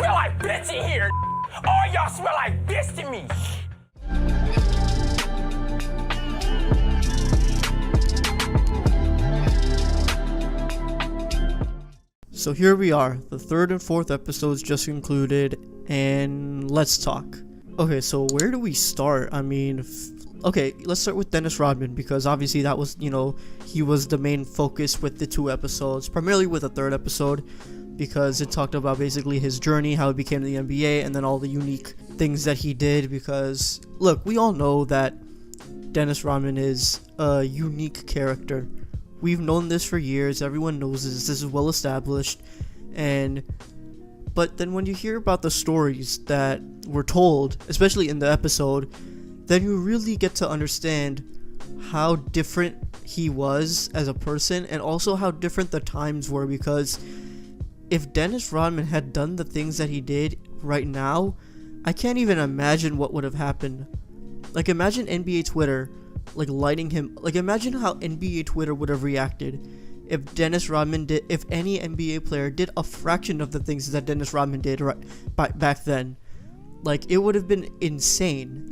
smell like bitch in here. All y'all smell like bitch to me. So here we are, the third and fourth episodes just concluded, and let's talk. Okay, so where do we start? I mean, okay, let's start with Dennis Rodman, because obviously that was, he was the main focus with the 2 episodes, primarily with the 3rd episode, because it talked about basically his journey, how he became to the NBA, and then all the unique things that he did, because, look, we all know that Dennis Rodman is a unique character. We've known this for years, everyone knows this is well established, but then when you hear about the stories that were told, especially in the episode, then you really get to understand how different he was as a person, and also how different the times were, because if Dennis Rodman had done the things that he did right now, I can't even imagine what would have happened. Like, imagine NBA Twitter lighting him. Imagine how NBA Twitter would have reacted if Dennis Rodman did, if any NBA player did a fraction of the things that Dennis Rodman did back then. It would have been insane,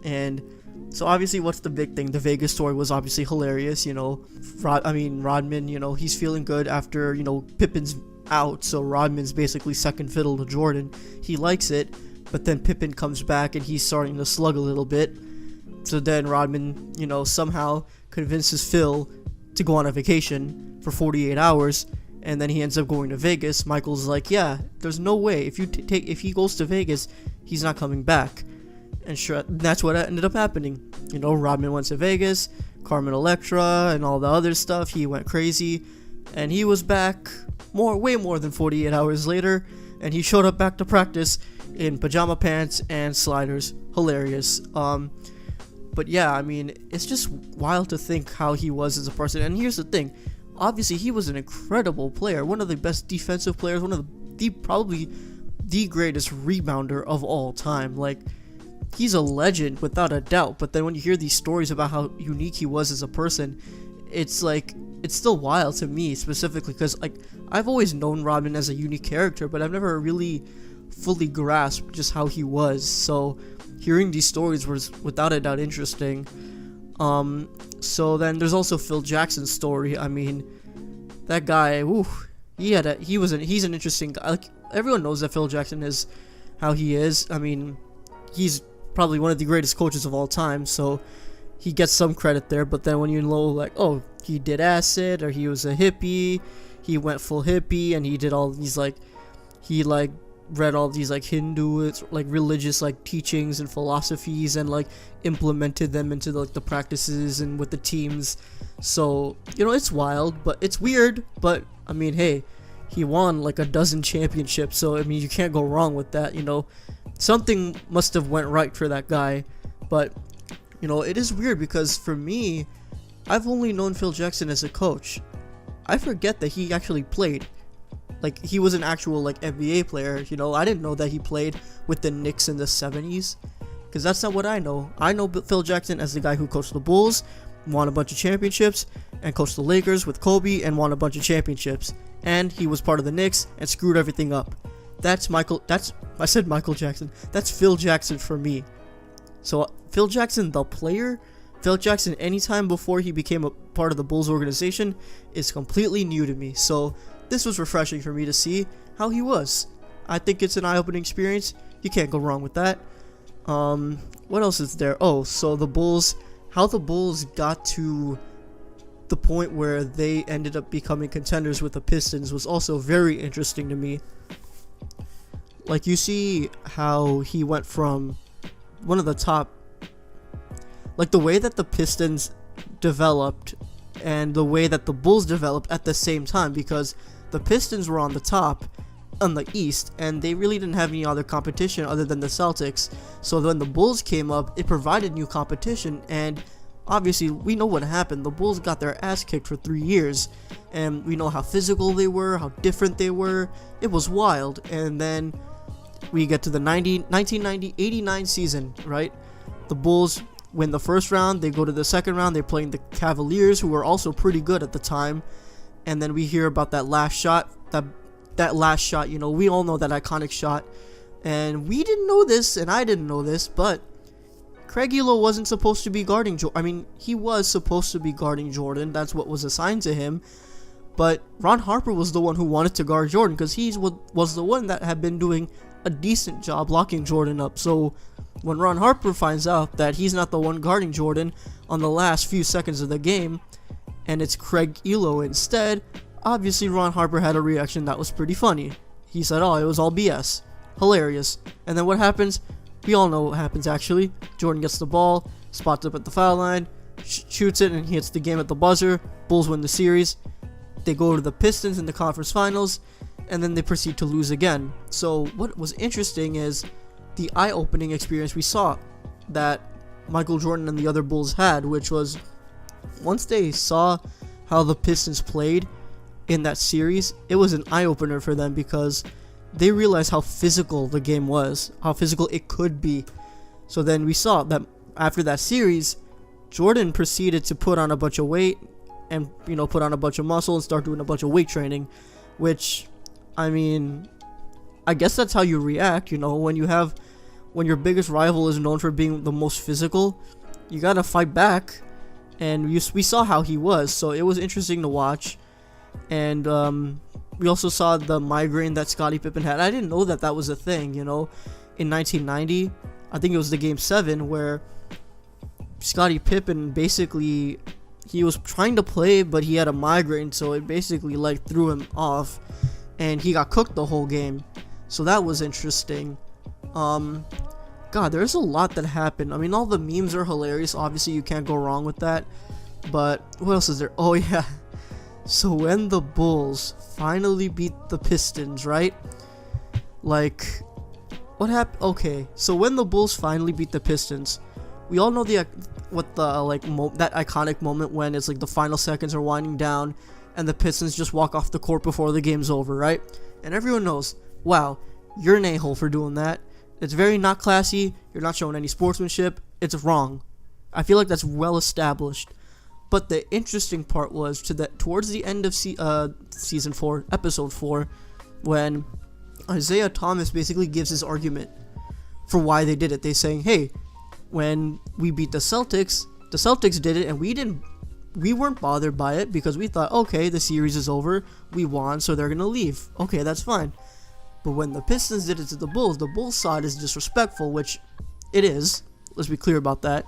and so obviously what's the big thing? The Vegas story was obviously hilarious, Rodman, he's feeling good after, Pippen's out, so Rodman's basically second fiddle to Jordan. He likes it, but then Pippen comes back and he's starting to slug a little bit. So then Rodman, somehow convinces Phil to go on a vacation for 48 hours, and then he ends up going to Vegas. Michael's like, yeah, there's no way. If he goes to Vegas, he's not coming back. And sure, that's what ended up happening. Rodman went to Vegas, Carmen Electra, and all the other stuff. He went crazy, and he was back way more than 48 hours later, and he showed up back to practice in pajama pants and sliders. Hilarious. But yeah, it's just wild to think how he was as a person. And here's the thing, obviously he was an incredible player, one of the best defensive players, one of probably the greatest rebounder of all time. He's a legend without a doubt. But then when you hear these stories about how unique he was as a person, it's still wild to me, specifically because I've always known Rodman as a unique character, but I've never really fully grasped just how he was. So hearing these stories was without a doubt interesting. So then there's also Phil Jackson's story. That guy, he's an interesting guy. Everyone knows that Phil Jackson is how he is. He's probably one of the greatest coaches of all time, so he gets some credit there. But then when you know, he did acid, or he was a hippie, he went full hippie, and he did all these he read all these Hindu religious teachings and philosophies, and implemented them into the practices and with the teams. So it's wild, but it's weird. But hey, he won a dozen championships, so you can't go wrong with that. Something must have went right for that guy. But it is weird, because for me, I've only known Phil Jackson as a coach. I forget that he actually played. He was an actual NBA player. I didn't know that he played with the Knicks in the 70s, because that's not what I know. I know Phil Jackson as the guy who coached the Bulls, won a bunch of championships, and coached the Lakers with Kobe and won a bunch of championships, and he was part of the Knicks and screwed everything up. I said Michael Jackson. That's Phil Jackson for me. So Phil Jackson, the player, Phil Jackson anytime before he became a part of the Bulls organization, is completely new to me. So this was refreshing for me to see how he was. I think it's an eye-opening experience. You can't go wrong with that. What else is there? Oh, so the Bulls, how the Bulls got to the point where they ended up becoming contenders with the Pistons was also very interesting to me. You see how he went from one of the top, the way that the Pistons developed and the way that the Bulls developed at the same time, because the Pistons were on the top on the East, and they really didn't have any other competition other than the Celtics. So when the Bulls came up, it provided new competition, and obviously we know what happened. The Bulls got their ass kicked for 3 years, and we know how physical they were, how different they were. It was wild. And then we get to the 1990-89 season, right? The Bulls win the first round, they go to the second round, they're playing the Cavaliers, who were also pretty good at the time. And then we hear about that last shot that that last shot, you know, we all know that iconic shot. And we didn't know this, and I didn't know this, but Craig Ehlo wasn't supposed to be guarding Jordan. I mean, he was supposed to be guarding Jordan. That's what was assigned to him. But Ron Harper was the one who wanted to guard Jordan because he was the one that had been doing a decent job locking Jordan up. So when Ron Harper finds out that he's not the one guarding Jordan on the last few seconds of the game, and it's Craig Ehlo instead, obviously Ron Harper had a reaction that was pretty funny. He said, oh, it was all BS. Hilarious. And then what happens? We all know what happens actually. Jordan gets the ball, spots up at the foul line, shoots it, and he hits the game at the buzzer. Bulls win the series. They go to the Pistons in the conference finals, and then they proceed to lose again. So what was interesting is the eye-opening experience we saw that Michael Jordan and the other Bulls had, which was once they saw how the Pistons played in that series, it was an eye-opener for them because they realized how physical the game was, how physical it could be. So then we saw that after that series, Jordan proceeded to put on a bunch of weight and, you know, put on a bunch of muscle and start doing a bunch of weight training, which, I mean, I guess that's how you react, you know, when your biggest rival is known for being the most physical, you gotta fight back, and we saw how he was, so it was interesting to watch. And we also saw the migraine that Scottie Pippen had. I didn't know that that was a thing, you know, in 1990, I think it was the Game 7, where Scottie Pippen basically, he was trying to play, but he had a migraine, so it basically like threw him off, and he got cooked the whole game. So that was interesting. God, there's a lot that happened. I mean, all the memes are hilarious. Obviously, you can't go wrong with that. But what else is there? Oh yeah. So when the Bulls finally beat the Pistons, right? Like, what happened? Okay, so when the Bulls finally beat the Pistons, we all know that iconic moment when it's like the final seconds are winding down and the Pistons just walk off the court before the game's over, right? And everyone knows, wow, you're an a-hole for doing that. It's very not classy. You're not showing any sportsmanship. It's wrong. I feel like that's well established. But the interesting part was towards the end of season 4, episode 4, when Isiah Thomas basically gives his argument for why they did it. They saying, hey, when we beat the Celtics did it, and we weren't bothered by it because we thought, okay, the series is over, we won, so they're gonna leave. Okay, that's fine. But when the Pistons did it to the Bulls saw it as disrespectful, which it is. Let's be clear about that.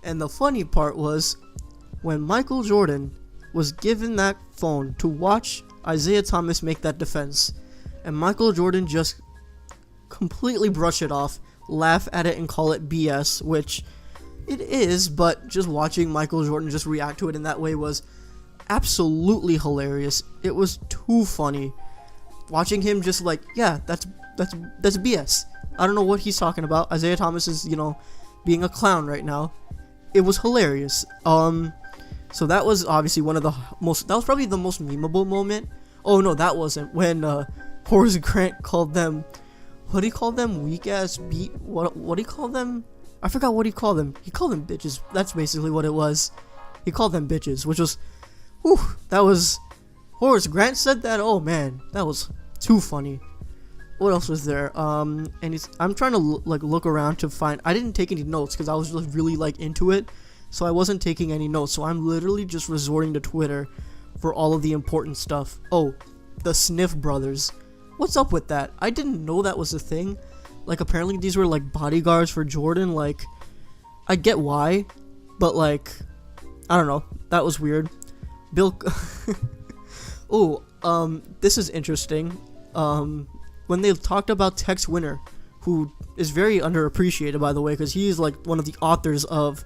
And the funny part was, when Michael Jordan was given that phone to watch Isiah Thomas make that defense, and Michael Jordan just completely brush it off, laugh at it, and call it BS, which it is, but just watching Michael Jordan just react to it in that way was absolutely hilarious. It was too funny. Watching him just like, yeah, that's BS. I don't know what he's talking about. Isiah Thomas is, you know, being a clown right now. It was hilarious. So that was obviously that was probably the most memeable moment. Oh no, that wasn't. When Horace Grant called them, what did he call them? Weak ass beat. What did he call them? I forgot what he called them. He called them bitches. That's basically what it was. He called them bitches, which was, whew, that was, Horace Grant said that. Oh man, that was too funny. What else was there? And I'm trying to look around to find. I didn't take any notes because I was just really into it, so I wasn't taking any notes. So I'm literally just resorting to Twitter for all of the important stuff. Oh, the Sniff brothers. What's up with that? I didn't know that was a thing. Like, apparently these were like bodyguards for Jordan. Like, I get why, but like, I don't know. That was weird. Bill. Oh, this is interesting. When they talked about Tex Winter, who is very underappreciated, by the way, because he's like one of the authors of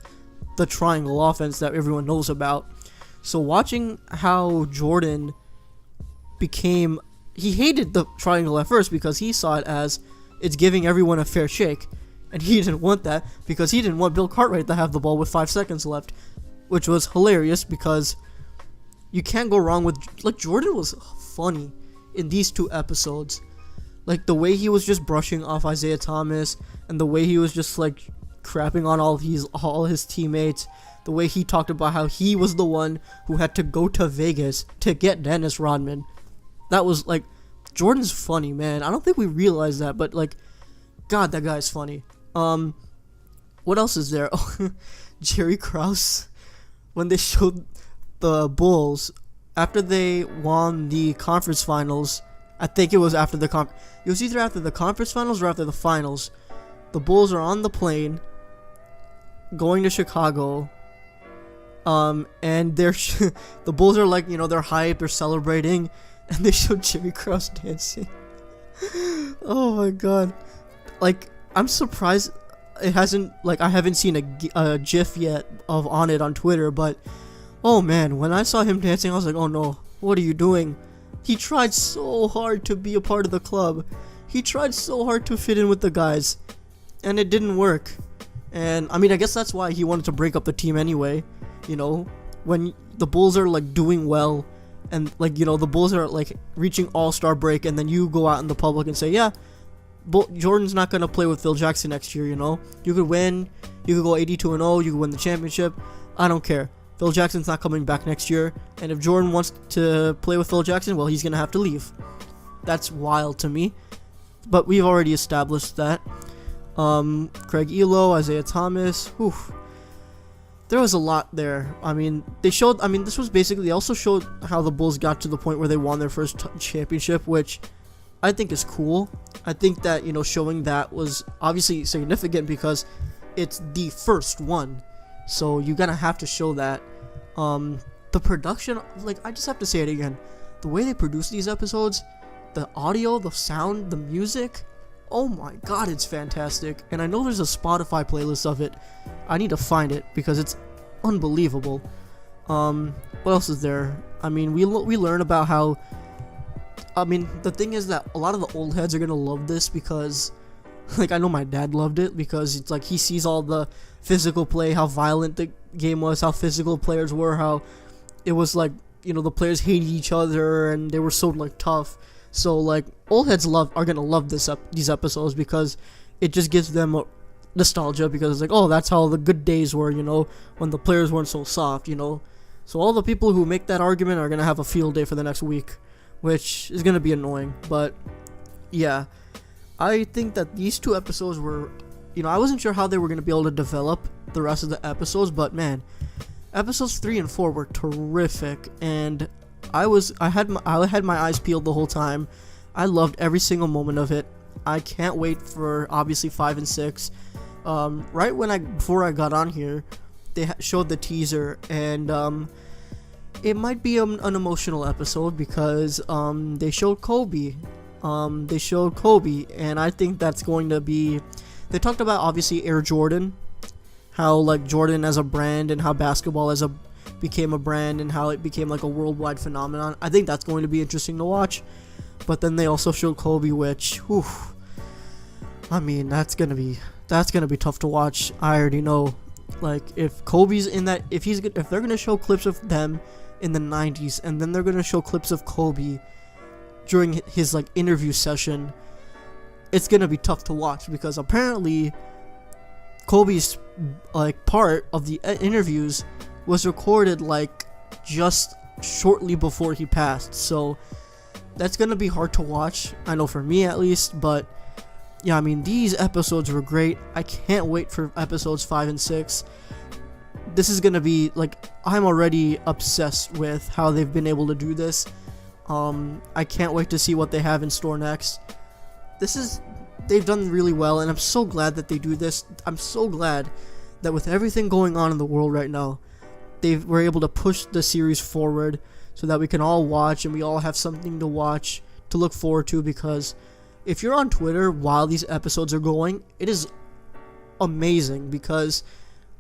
the triangle offense that everyone knows about. So watching how Jordan became, he hated the triangle at first because he saw it as it's giving everyone a fair shake, and he didn't want that because he didn't want Bill Cartwright to have the ball with 5 seconds left, which was hilarious because you can't go wrong with, like, Jordan was funny in these 2 episodes. Like, the way he was just brushing off Isiah Thomas, and the way he was just, like, crapping on all his teammates, the way he talked about how he was the one who had to go to Vegas to get Dennis Rodman. That was, like, Jordan's funny, man. I don't think we realize that, but like, God, that guy's funny. What else is there? Oh, Jerry Krause, when they showed the Bulls after they won the conference finals. I think it was after the it was either after the conference finals or after the finals. The Bulls are on the plane going to Chicago. And they're the Bulls are like, they're hyped, they're celebrating, and they showed Jerry Krause dancing. Oh my god. Like, I'm surprised it hasn't, like, I haven't seen a GIF yet on it on Twitter, but oh man, when I saw him dancing, I was like, oh no, what are you doing? He tried so hard to be a part of the club. He tried so hard to fit in with the guys, and it didn't work. And I mean, I guess that's why he wanted to break up the team anyway. When the Bulls are like doing well, and like, the Bulls are like reaching all-star break, and then you go out in the public and say, yeah, Jordan's not gonna play with Phil Jackson next year. You could win, you could go 82-0, you could win the championship. I don't care. Phil Jackson's not coming back next year, and if Jordan wants to play with Phil Jackson, well, he's gonna have to leave. That's wild to me, but we've already established that. Craig Elo, Isiah Thomas, whew. There was a lot there. I mean, this was basically, they also showed how the Bulls got to the point where they won their first championship, which I think is cool. I think that, showing that was obviously significant because it's the first one. So you're gonna have to show that. The production, like, I just have to say it again. The way they produce these episodes, the audio, the sound, the music, oh my god, it's fantastic. And I know there's a Spotify playlist of it. I need to find it because it's unbelievable. What else is there? I mean, we learn about how, the thing is that a lot of the old heads are gonna love this because, like, I know my dad loved it because it's like he sees all the physical play, how violent the game was, how physical players were, how it was like, the players hated each other and they were so like tough. So like, old heads are gonna love these episodes because it just gives them a nostalgia, because it's like, oh, that's how the good days were, when the players weren't so soft, So all the people who make that argument are gonna have a field day for the next week, which is gonna be annoying. But yeah, I think that these two episodes were, I wasn't sure how they were gonna be able to develop the rest of the episodes, but man, episodes 3 and 4 were terrific, and I had my eyes peeled the whole time. I loved every single moment of it. I can't wait for obviously 5 and 6. Before I got on here, they showed the teaser, and it might be an emotional episode because they showed Kobe. And I think that's going to be. They talked about obviously Air Jordan, how like Jordan as a brand and how basketball became a brand and how it became like a worldwide phenomenon. I think that's going to be interesting to watch. But then they also showed Kobe, which, whew, I mean, that's gonna be tough to watch. I already know. Like, if Kobe's in that, if they're gonna show clips of them in the 90s, and then they're gonna show clips of Kobe during his like interview session, it's gonna be tough to watch because apparently Kobe's like part of the interviews was recorded like just shortly before he passed, so that's gonna be hard to watch, I know, for me at least. But yeah, I mean, these episodes were great. I can't wait for episodes 5 and 6. This is gonna be like, I'm already obsessed with how they've been able to do this. I can't wait to see what they have in store next. They've done really well, and I'm so glad that they do this. I'm so glad that with everything going on in the world right now, they were able to push the series forward so that we can all watch and we all have something to watch, to look forward to. Because if you're on Twitter while these episodes are going, it is amazing because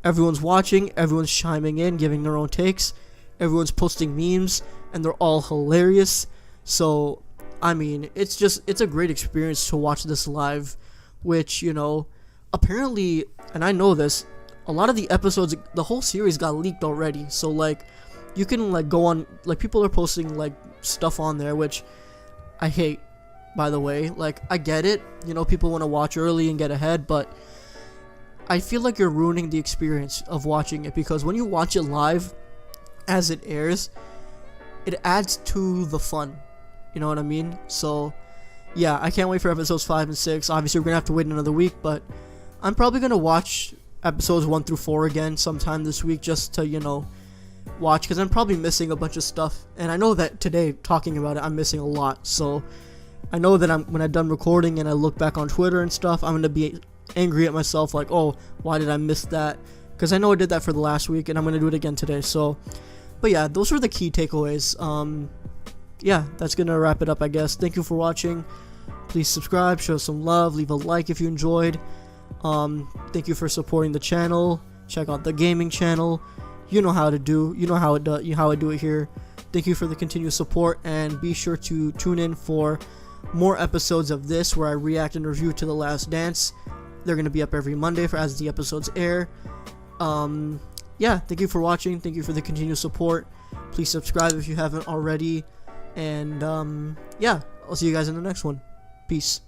everyone's watching, everyone's chiming in, giving their own takes, everyone's posting memes, and they're all hilarious. So I mean, it's a great experience to watch this live, which, apparently, and I know this, a lot of the episodes, the whole series got leaked already. So like, you can like go on, like, people are posting like stuff on there, which I hate, by the way. Like, I get it, people want to watch early and get ahead, but I feel like you're ruining the experience of watching it, because when you watch it live as it airs, it adds to the fun. You know what I mean? So yeah, I can't wait for episodes 5 and 6. Obviously, we're gonna have to wait another week, but I'm probably gonna watch episodes 1 through 4 again sometime this week, just to, you know, watch, because I'm probably missing a bunch of stuff, and I know that today, talking about it, I'm missing a lot. So I know that when I'm done recording and I look back on Twitter and stuff, I'm gonna be angry at myself, like, oh, why did I miss that? Because I know I did that for the last week, and I'm gonna do it again today. So, but yeah, those were the key takeaways. Yeah, that's gonna wrap it up, I guess. Thank you for watching. Please subscribe, show some love, leave a like if you enjoyed. Thank you for supporting the channel. Check out the gaming channel. You know how I do it here. Thank you for the continued support, and be sure to tune in for more episodes of this where I react and review to The Last Dance. They're gonna be up every Monday as the episodes air. Yeah, thank you for watching. Thank you for the continued support. Please subscribe if you haven't already. And yeah, I'll see you guys in the next one. Peace.